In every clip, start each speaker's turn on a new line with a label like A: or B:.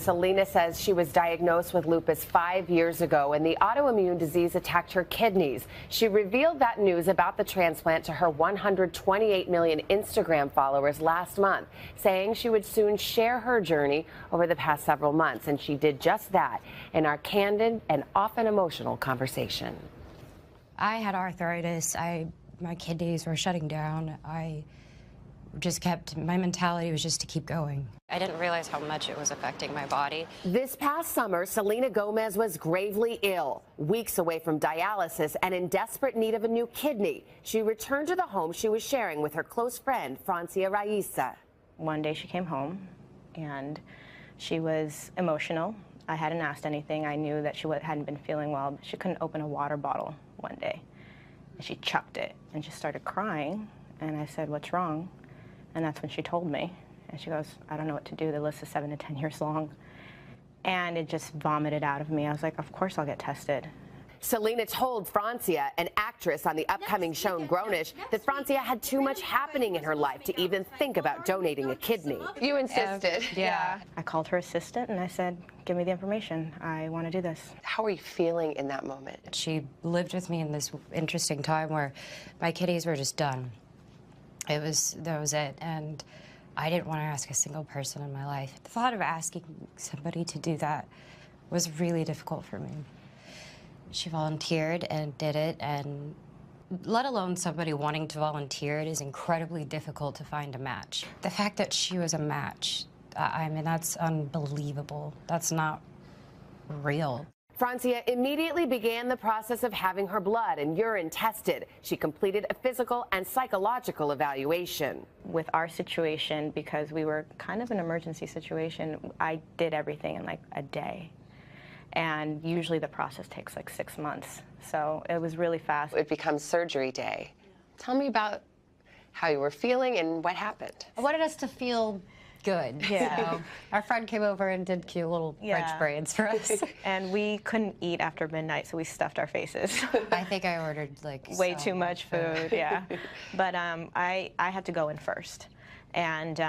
A: Selena says she was diagnosed with lupus 5 years ago, and the autoimmune disease attacked her kidneys. She revealed that news about the transplant to her 128 million Instagram followers last month, saying she would soon share her journey over the past several months. And she did just that in our candid and often emotional conversation.
B: I had arthritis. My kidneys were shutting down. My mentality was just to keep going. I didn't realize how much it was affecting my body.
A: This past summer, Selena Gomez was gravely ill, weeks away from dialysis and in desperate need of a new kidney. She returned to the home she was sharing with her close friend, Francia Raísa.
C: One day she came home and she was emotional. I hadn't asked anything. I knew that she hadn't been feeling well. She couldn't open a water bottle one day. And she chucked it and just started crying. And I said, "What's wrong?" And that's when she told me. And she goes, "I don't know what to do. The list is 7 to 10 years long." And it just vomited out of me. I was like, of course I'll get tested.
A: Selena told Francia, an actress on the upcoming show Grownish, that Francia had too much happening in her life to even think about donating a kidney.
D: You insisted.
C: Yeah. I called her assistant and I said, "Give me the information. I want to do this."
D: How are you feeling in that moment?
B: She lived with me in this interesting time where my kidneys were just done. That was it. And I didn't want to ask a single person in my life. The thought of asking somebody to do that was really difficult for me. She volunteered and did it, and let alone somebody wanting to volunteer, it is incredibly difficult to find a match. The fact that she was a match, I mean, that's unbelievable. That's not real.
A: Francia immediately began the process of having her blood and urine tested. She completed a physical and psychological evaluation.
C: With our situation, because we were kind of an emergency situation, I did everything in like a day. And usually the process takes like 6 months. So it was really fast.
D: It becomes surgery day. Tell me about how you were feeling and what happened.
B: I wanted us to feel good.
C: Yeah.
B: So our friend came over and did cute little French braids for us.
C: And we couldn't eat after midnight, so we stuffed our faces.
B: I think I ordered like
C: way too much food, yeah. But I had to go in first. And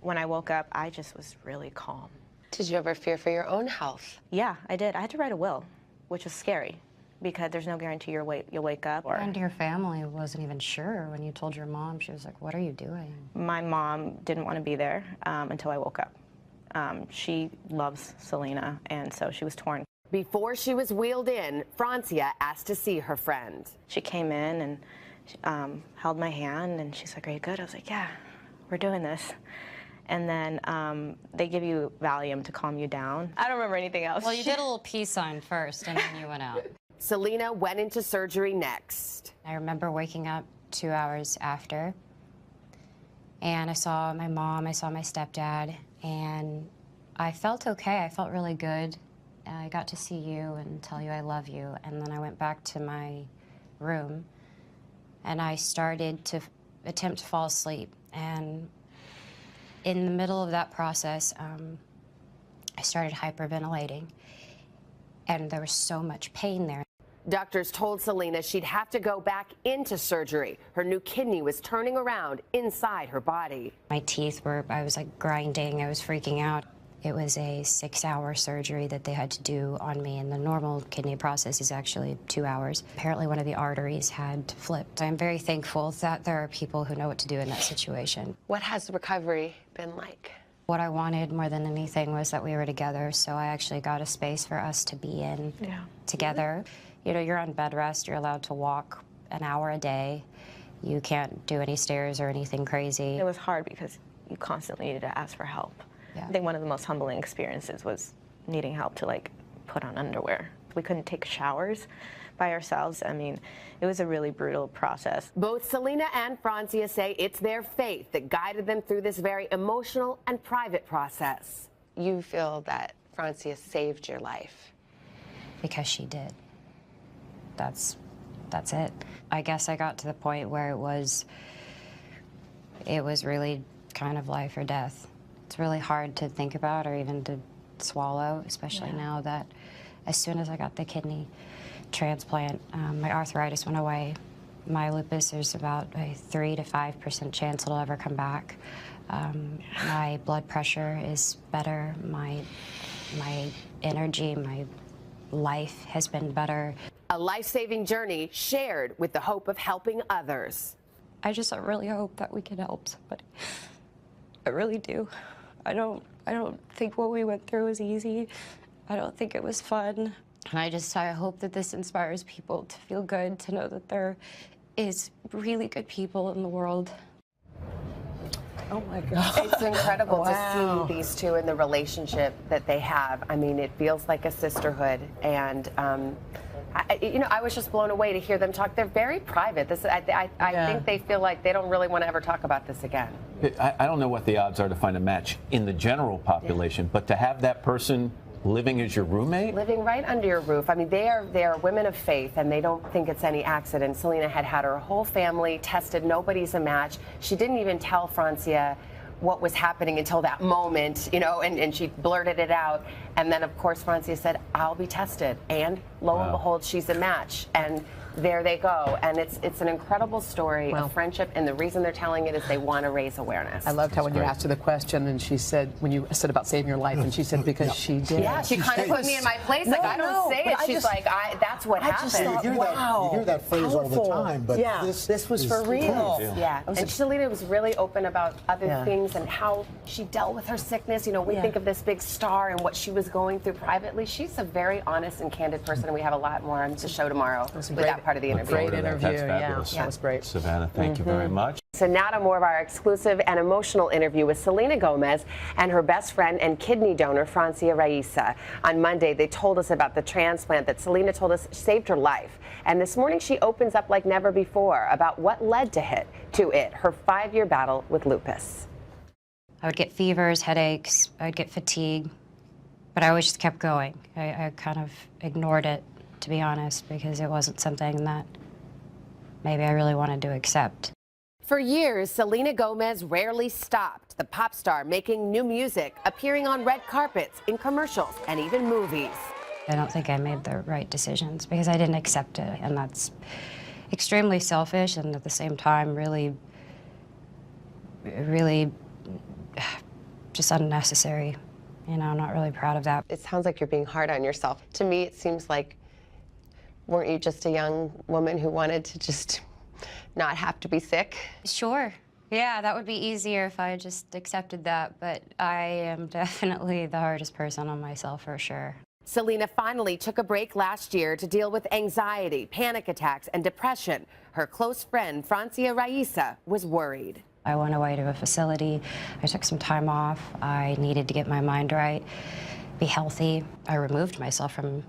C: when I woke up, I just was really calm.
D: Did you ever fear for your own health?
C: Yeah, I did. I had to write a will, which was scary because there's no guarantee you'll wake up.
B: And your family wasn't even sure when you told your mom. She was like, "What are you doing?"
C: My mom didn't want to be there until I woke up. She loves Selena, and so she was torn.
A: Before she was wheeled in, Francia asked to see her friend.
C: She came in and held my hand, and she's like, "Are you good?" I was like, "Yeah, we're doing this." And then they give you Valium to calm you down. I don't remember anything else.
B: Well, you did a little peace sign first, and then you went out.
A: Selena went into surgery next.
B: I remember waking up 2 hours after, and I saw my mom, I saw my stepdad, and I felt okay. I felt really good. I got to see you and tell you I love you, and then I went back to my room, and I started to attempt to fall asleep. And in the middle of that process, I started hyperventilating, and there was so much pain there.
A: Doctors told Selena she'd have to go back into surgery. Her new kidney was turning around inside her body.
B: My teeth were, I was like grinding, I was freaking out. It was a 6-hour surgery that they had to do on me, and the normal kidney process is actually 2 hours. Apparently one of the arteries had flipped. I'm very thankful that there are people who know what to do in that situation.
D: What has recovery been like?
B: What I wanted more than anything was that we were together, so I actually got a space for us to be in together. You know, you're on bed rest, you're allowed to walk an hour a day. You can't do any stairs or anything crazy.
C: It was hard because you constantly needed to ask for help.
B: Yeah.
C: I think one of the most humbling experiences was needing help to like put on underwear. We couldn't take showers by ourselves. I mean, it was a really brutal process.
A: Both Selena and Francia say it's their faith that guided them through this very emotional and private process.
D: You feel that Francia saved your life?
B: Because she did. That's it. I guess I got to the point where it was really kind of life or death. It's really hard to think about or even to swallow, especially now that as soon as I got the kidney transplant, my arthritis went away my lupus, there's about a 3 to 5% chance it'll ever come back. My blood pressure is better. My energy, my life has been better.
A: A life-saving journey shared with the hope of helping others.
B: I just really hope that we can help somebody. I really do. I don't think what we went through was easy. I don't think it was fun. And I hope that this inspires people to feel good, to know that there is really good people in the world.
E: Oh my God.
A: It's incredible
E: Wow.
A: to see these two in the relationship that they have. I mean, it feels like a sisterhood, and I was just blown away to hear them talk. They're very private. I think they feel like they don't really want to ever talk about this again.
F: I don't know what the odds are to find a match in the general population, but to have that person living as your roommate?
A: Living right under your roof. I mean, they are women of faith, and they don't think it's any accident. Selena had her whole family tested. Nobody's a match. She didn't even tell Francia what was happening until that moment, and she blurted it out. And then, of course, Francia said, I'll be tested. And lo and behold, she's a match. And there they go. And it's an incredible story of friendship. And the reason they're telling it is they want to raise awareness.
E: I loved how when you asked her the question, and she said, when you said about saving your life, and she said, because she did.
A: Yeah, she kind of put me in my place. Like, I don't say it. She's like, that's what happened.
G: You hear that phrase all the time, but
E: this was for real.
A: Yeah, and Selena was really open about other things and how she dealt with her sickness. We think of this big star and what she was going through privately. She's a very honest and candid person, and we have a lot more on the show tomorrow with that part of the interview.
E: Great interview,
F: That's fabulous.
E: That was great.
F: Savannah, thank you very much.
A: So now to more of our exclusive and emotional interview with Selena Gomez and her best friend and kidney donor, Francia Raísa. On Monday, they told us about the transplant that Selena told us saved her life. And this morning, she opens up like never before about what led to it, her 5-year battle with lupus.
B: I would get fevers, headaches, I'd get fatigue, but I always just kept going. I kind of ignored it, to be honest, because it wasn't something that maybe I really wanted to accept.
A: For years, Selena Gomez rarely stopped. The pop star making new music, appearing on red carpets, in commercials, and even movies.
B: I don't think I made the right decisions because I didn't accept it, and that's extremely selfish and at the same time really just unnecessary. I'm not really proud of that.
D: It sounds like you're being hard on yourself. To me, it seems like, weren't you just a young woman who wanted to just not have to be sick?
B: Sure. Yeah, that would be easier if I just accepted that, but I am definitely the hardest person on myself for sure.
A: Selena finally took a break last year to deal with anxiety, panic attacks, and depression. Her close friend, Francia Raísa, was worried.
B: I went away to a facility. I took some time off. I needed to get my mind right, be healthy. I removed myself from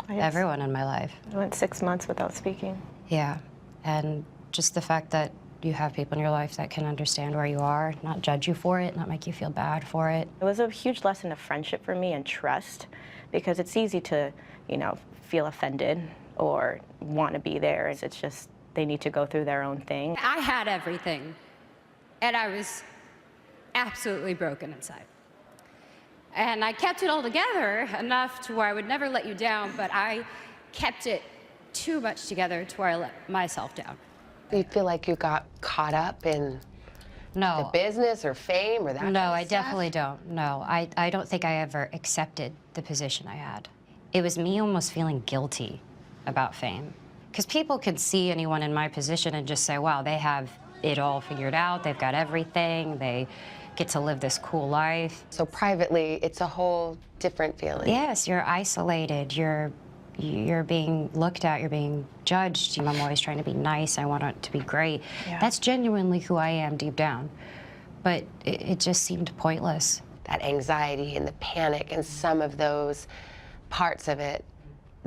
B: everyone in my life.
C: I went 6 months without speaking.
B: Yeah, and just the fact that you have people in your life that can understand where you are, not judge you for it, not make you feel bad for it.
C: It was a huge lesson of friendship for me and trust, because it's easy to, feel offended or want to be there. It's just they need to go through their own thing.
H: I had everything, and I was absolutely broken inside. And I kept it all together enough to where I would never let you down, but I kept it too much together to where I let myself down.
D: You feel like you got caught up in the business or fame or that kind of
B: I
D: stuff?
B: definitely don't. No, I don't think I ever accepted the position I had. It was me almost feeling guilty about fame. Because people could see anyone in my position and just say, wow, they have it all figured out, they've got everything, they get to live this cool life.
D: So privately, it's a whole different feeling.
B: Yes, you're isolated, you're being looked at, you're being judged. I'm always trying to be nice, I want it to be great. Yeah. That's genuinely who I am deep down. But it just seemed pointless.
D: That anxiety and the panic and some of those parts of it,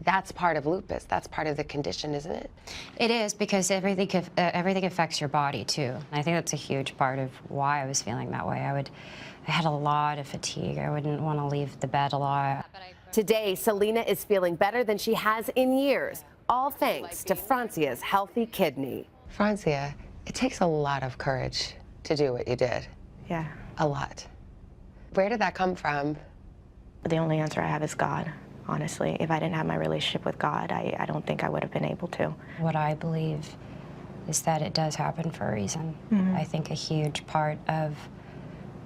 D: that's part of lupus. That's part of the condition, isn't it?
B: It is, because everything affects your body too. And I think that's a huge part of why I was feeling that way. I had a lot of fatigue. I wouldn't want to leave the bed a lot.
A: Today, Selena is feeling better than she has in years, all thanks to Francia's healthy kidney.
D: Francia, it takes a lot of courage to do what you did.
C: Yeah.
D: A lot. Where did that come from?
C: The only answer I have is God, honestly. If I didn't have my relationship with God, I don't think I would have been able to.
B: What I believe is that it does happen for a reason. I think a huge part of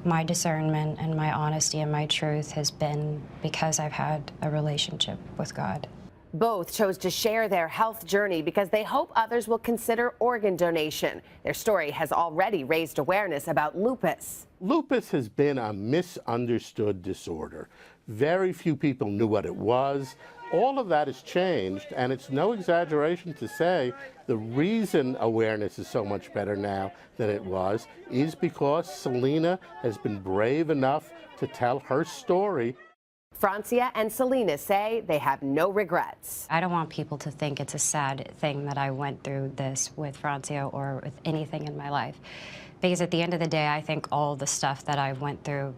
B: my discernment and my honesty and my truth has been because I've had a relationship with God.
A: Both chose to share their health journey because they hope others will consider organ donation. Their story has already raised awareness about lupus.
I: Lupus has been a misunderstood disorder. Very few people knew what it was. All of that has changed, and it's no exaggeration to say the reason awareness is so much better now than it was is because Selena has been brave enough to tell her story.
A: Francia and Selena say they have no regrets.
B: I don't want people to think it's a sad thing that I went through this with Francia or with anything in my life. Because at the end of the day, I think all the stuff that I went through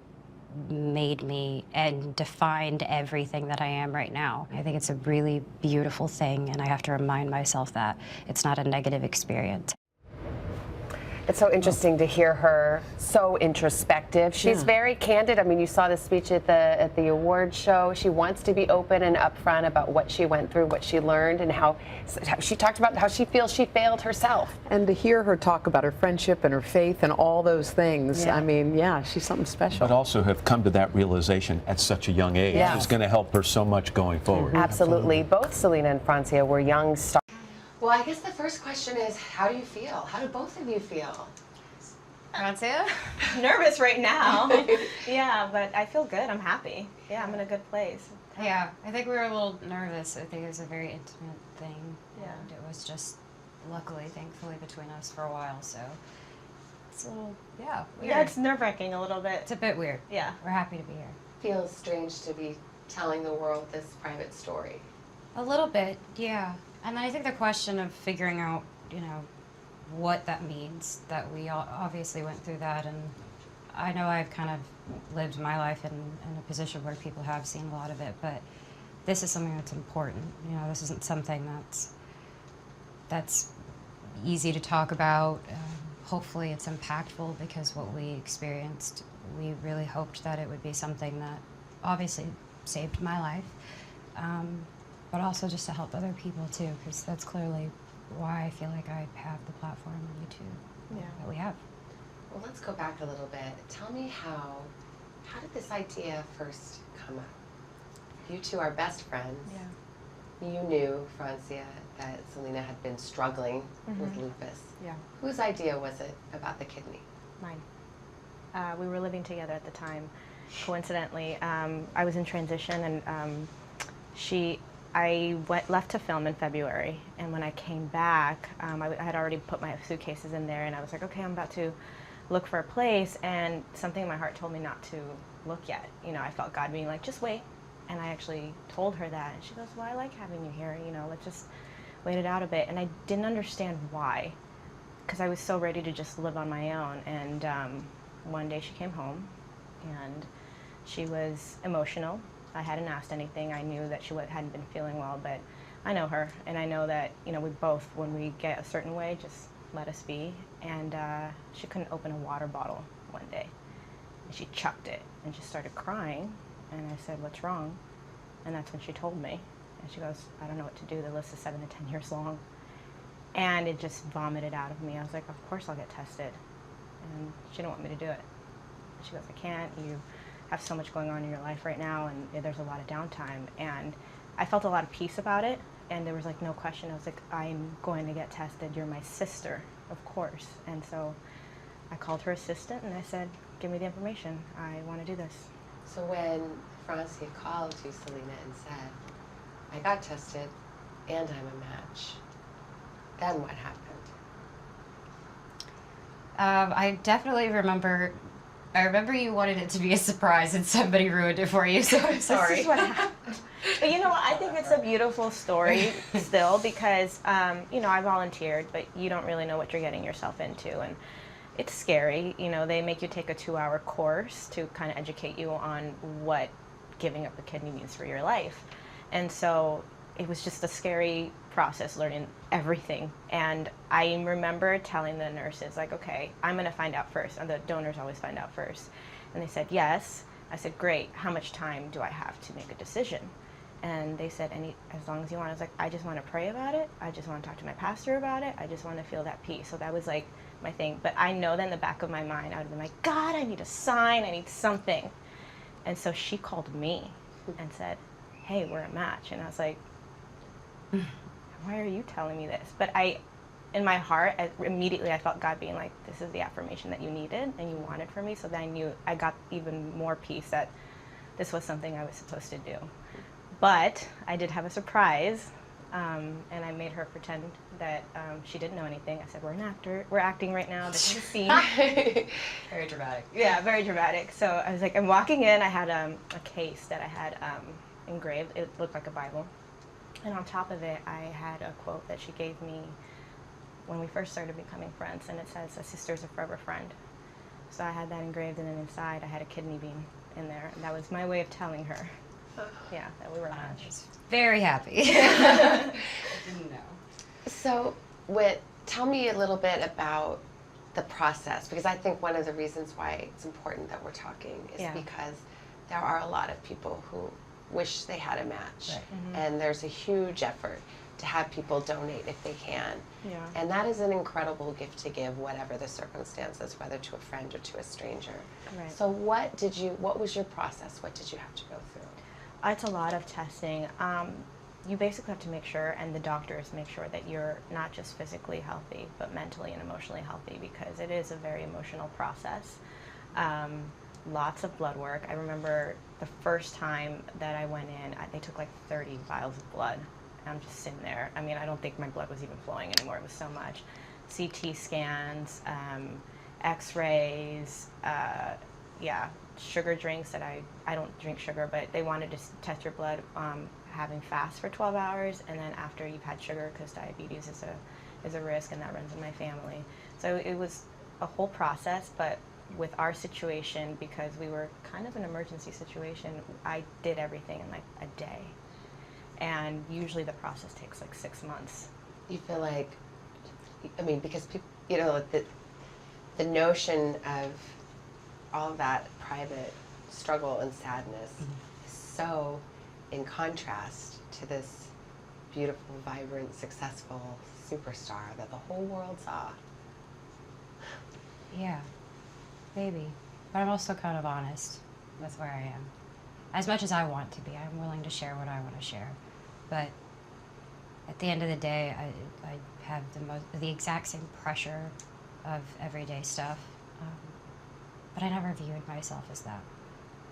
B: made me and defined everything that I am right now. I think it's a really beautiful thing, and I have to remind myself that it's not a negative experience.
A: It's so interesting to hear her so introspective. She's very candid. I mean, you saw the speech at the award show. She wants to be open and upfront about what she went through, what she learned, and how she talked about how she feels she failed herself.
E: And to hear her talk about her friendship and her faith and all those things, I mean, yeah, she's something special.
F: But also have come to that realization at such a young age is going to help her so much going forward.
A: Absolutely. Both Selena and Francia were young stars.
D: Well, I guess the first question is, how do you feel? How do both of you feel?
C: Francia? Nervous right now. Yeah, but I feel good. I'm happy. Yeah, I'm in a good place.
B: Yeah, I think we were a little nervous. I think it was a very intimate thing.
C: Yeah.
B: And it was just, luckily, thankfully, between us for a while, so it's a little, weird.
C: Yeah, it's nerve-wracking a little bit.
B: It's a bit weird.
C: Yeah.
B: We're happy to be here.
D: Feels strange to be telling the world this private story.
B: A little bit, yeah. And then I think the question of figuring out, you know, what that means, that we all obviously went through that, and I know I've kind of lived my life in a position where people have seen a lot of it, but this is something that's important. You know, this isn't something that's easy to talk about. Hopefully it's impactful, because what we experienced, we really hoped that it would be something that obviously saved my life, but also just to help other people too, because that's clearly why I feel like I have the platform on YouTube that we have.
D: Well, let's go back a little bit. Tell me how did this idea first come up? You two are best friends.
C: Yeah.
D: You knew, Francia, that Selena had been struggling with lupus.
C: Yeah.
D: Whose idea was it about the kidney?
C: Mine. We were living together at the time. Coincidentally, I was in transition, and I left to film in February, and when I came back, I had already put my suitcases in there, and I was like, okay, I'm about to look for a place, and something in my heart told me not to look yet. You know, I felt God being like, just wait, and I actually told her that, and she goes, well, I like having you here, you know, let's just wait it out a bit, and I didn't understand why, because I was so ready to just live on my own, and one day she came home, and she was emotional. I hadn't asked anything. I knew that she hadn't been feeling well, but I know her, and I know that, you know, we both, when we get a certain way, just let us be. And she couldn't open a water bottle one day, and she chucked it and just started crying. And I said, what's wrong? And that's when she told me. And she goes, I don't know what to do. The list is 7 to 10 years long. And it just vomited out of me. I was like, of course I'll get tested. And she didn't want me to do it. And she goes, I can't. You have so much going on in your life right now, and there's a lot of downtime. And I felt a lot of peace about it, and there was like no question. I was like, I'm going to get tested. You're my sister, of course. And so I called her assistant and I said, give me the information. I want to do this.
D: So when Francia called you, Selena, and said, I got tested and I'm a match, then what happened?
B: I definitely remember. I remember you wanted it to be a surprise, and somebody ruined it for you, so I'm sorry.
C: This is what happened. But you know what? I think it's a beautiful story still, because, you know, I volunteered, but you don't really know what you're getting yourself into. And it's scary. You know, they make you take a 2-hour course to kind of educate you on what giving up a kidney means for your life. And so it was just a scary process, learning everything. And I remember telling the nurses, like, okay, I'm going to find out first. And the donors always find out first. And they said, yes. I said, great. How much time do I have to make a decision? And they said, as long as you want. I was like, I just want to pray about it. I just want to talk to my pastor about it. I just want to feel that peace. So that was like my thing. But I know that in the back of my mind, I would have been like, God, I need a sign. I need something. And so she called me and said, hey, we're a match. And I was like, why are you telling me this? But in my heart, immediately I felt God being like, this is the affirmation that you needed and you wanted from me. So then I got even more peace that this was something I was supposed to do. But I did have a surprise, and I made her pretend that she didn't know anything. I said, we're acting right now, this is a scene.
B: Very dramatic.
C: Yeah, very dramatic. So I was like, I'm walking in, I had a case that I had engraved. It looked like a Bible. And on top of it, I had a quote that she gave me when we first started becoming friends, and it says, a sister's a forever friend. So I had that engraved, and then inside I had a kidney bean in there, and that was my way of telling her, yeah, that we were matched.
B: Very happy. I didn't know.
D: So, tell me a little bit about the process, because I think one of the reasons why it's important that we're talking is because there are a lot of people who wish they had a match, and there's a huge effort to have people donate if they can.
C: Yeah.
D: And that is an incredible gift to give, whatever the circumstances, whether to a friend or to a stranger.
C: Right.
D: So what was your process? What did you have to go through?
C: It's a lot of testing. You basically have to make sure, and the doctors make sure, that you're not just physically healthy, but mentally and emotionally healthy, because it is a very emotional process. Lots of blood work. I remember the first time that I went in, they took like 30 vials of blood. I'm just sitting there. I mean, I don't think my blood was even flowing anymore. It was so much. CT scans, X-rays, sugar drinks that I don't drink sugar, but they wanted to test your blood having fast for 12 hours, and then after you've had sugar, because diabetes is a risk, and that runs in my family. So it was a whole process, but with our situation, because we were kind of an emergency situation, I did everything in like a day. And usually the process takes like 6 months.
D: You feel like, I mean, because people, you know, the notion of all of that private struggle and sadness is so in contrast to this beautiful, vibrant, successful superstar that the whole world saw.
B: Yeah, maybe. But I'm also kind of honest with where I am. As much as I want to be, I'm willing to share what I want to share. But at the end of the day, I have the exact same pressure of everyday stuff. But I never viewed myself as that.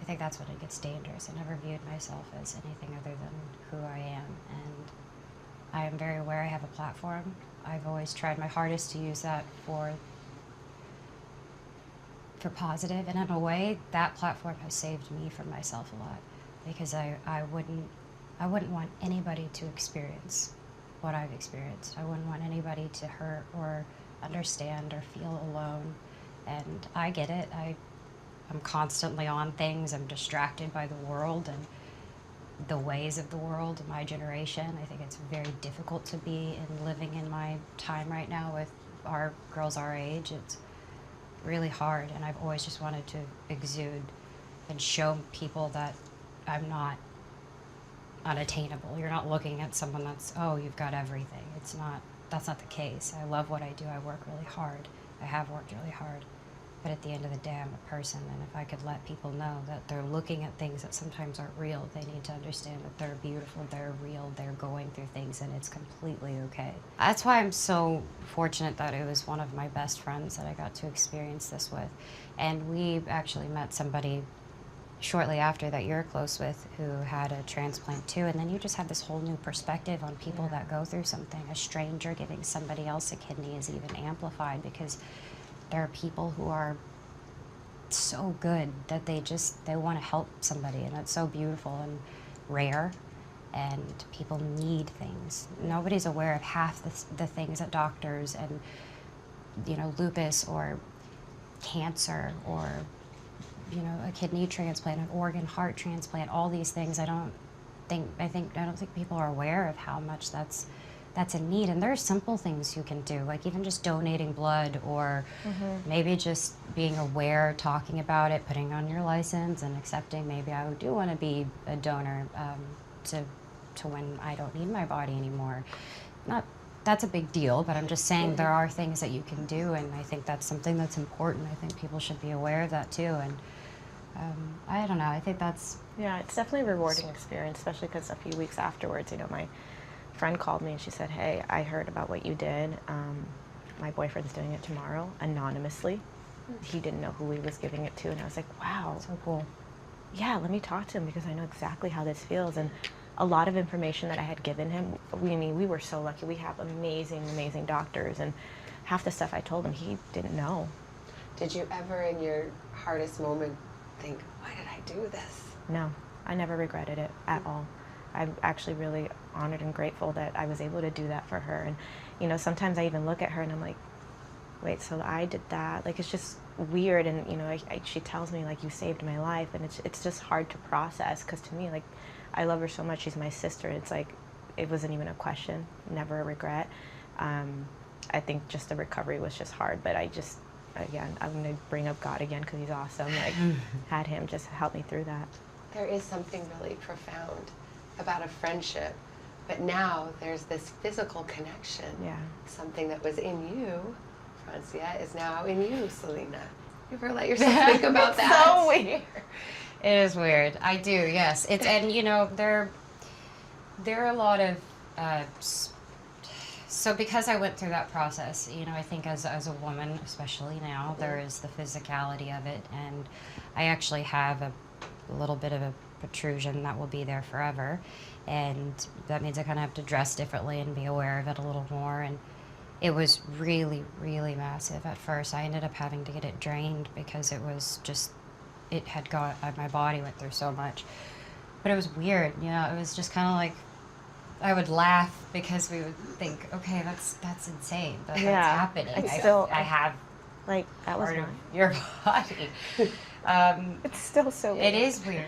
B: I think that's when it gets dangerous. I never viewed myself as anything other than who I am. And I am very aware I have a platform. I've always tried my hardest to use that for positive, and in a way, that platform has saved me from myself a lot, because I wouldn't want anybody to experience what I've experienced. I wouldn't want anybody to hurt or understand or feel alone. And I get it. I'm constantly on things. I'm distracted by the world and the ways of the world, my generation. I think it's very difficult to be living in my time right now with our girls our age. It's really hard, and I've always just wanted to exude and show people that I'm not unattainable. You're not looking at someone that's, oh, you've got everything. That's not the case. I love what I do. I work really hard. I have worked really hard. But at the end of the day, I'm a person, and if I could let people know that they're looking at things that sometimes aren't real, they need to understand that they're beautiful, they're real, they're going through things, and it's completely okay. That's why I'm so fortunate that it was one of my best friends that I got to experience this with. And we actually met somebody shortly after that you're close with who had a transplant too, and then you just have this whole new perspective on people that go through something. A stranger giving somebody else a kidney is even amplified, because there are people who are so good that they want to help somebody, and that's so beautiful and rare, and people need things. Nobody's aware of half the things that doctors and, you know, lupus or cancer or, you know, a kidney transplant, an organ, heart transplant, all these things. I don't think people are aware of how much that's a need. And there are simple things you can do, like even just donating blood, or maybe just being aware, talking about it, putting on your license and accepting maybe I do want to be a donor. to when I don't need my body anymore. Not that's a big deal, but I'm just saying there are things that you can do, and I think that's something that's important. I think people should be aware of that too, and I don't know, I think that's...
C: Yeah, it's definitely a rewarding experience, especially because a few weeks afterwards, you know, my friend called me and she said, hey, I heard about what you did. My boyfriend's doing it tomorrow, anonymously. He didn't know who he was giving it to, and I was like, wow.
B: So cool.
C: Yeah, let me talk to him because I know exactly how this feels. And a lot of information that I had given him, we were so lucky. We have amazing, amazing doctors, and half the stuff I told him, he didn't know.
D: Did you ever, in your hardest moment, think, why did I do this?
C: No, I never regretted it at all. I'm actually really honored and grateful that I was able to do that for her. And, you know, sometimes I even look at her and I'm like, wait, so I did that? Like, it's just weird. And, you know, she tells me, like, you saved my life. And it's just hard to process, because to me, like, I love her so much. She's my sister. It's like, it wasn't even a question, never a regret. I think just the recovery was just hard. But I just, again, I'm going to bring up God again because he's awesome. Like, had him just help me through that.
D: There is something really profound about a friendship, but now there's this physical connection.
C: Yeah.
D: Something that was in you, Francia, is now in you, Selena. You ever let yourself think about that?
C: So weird.
B: It is weird. I do, yes. It's, and you know, there are a lot of so because I went through that process, you know, I think as a woman, especially now, there is the physicality of it, and I actually have a little bit of a protrusion that will be there forever, and that means I kind of have to dress differently and be aware of it a little more. And it was really, really massive at first. I ended up having to get it drained because it was just, it had got, my body went through so much. But it was weird, you know, it was just kind of like, I would laugh because we would think, okay, that's insane, but that's happening. I have,
C: like, that was
B: part of your body.
C: It's still so weird.
B: It is weird.